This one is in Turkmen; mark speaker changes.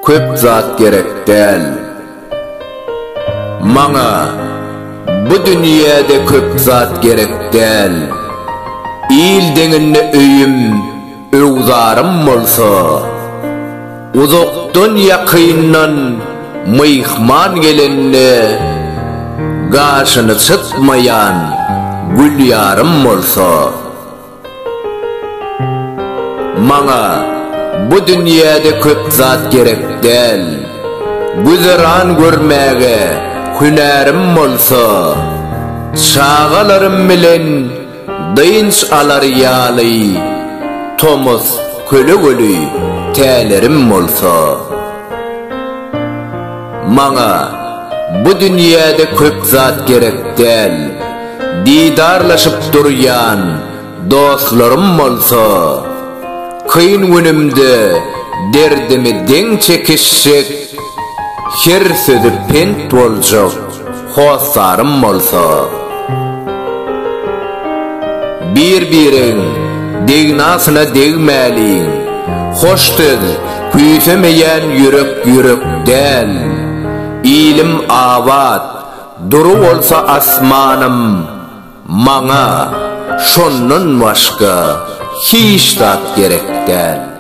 Speaker 1: köp zat gerek däl. Maňa bu dünýäde köp zat gerek däl. İl deňinde öýüm, öwzarym bolsa, uzakdan ýakyndan myhman gelende gaşyny çıkmayan gül ýarym bolsa. Maňa bu dünýäde köp zat gerek däl. Güzeran görmäge hünärim bolsa, çağalarym bilen dynç alar ýaly, tomuz köle tälerim bolsa. Maňa bu dünýäde köp zat gerek däl. Didarlaşyp durýan dostlarym bolsa, kyn günümde derdimi deň çekişsek, her sözi pent boljak hosarym bolsa. Bir-biriň degnasyna degmäliň, hoşdyr küýsemeýän ýürek däl. İlim awat duru bolsa asmanym, maňa şondan başga hiç zat gerek däl.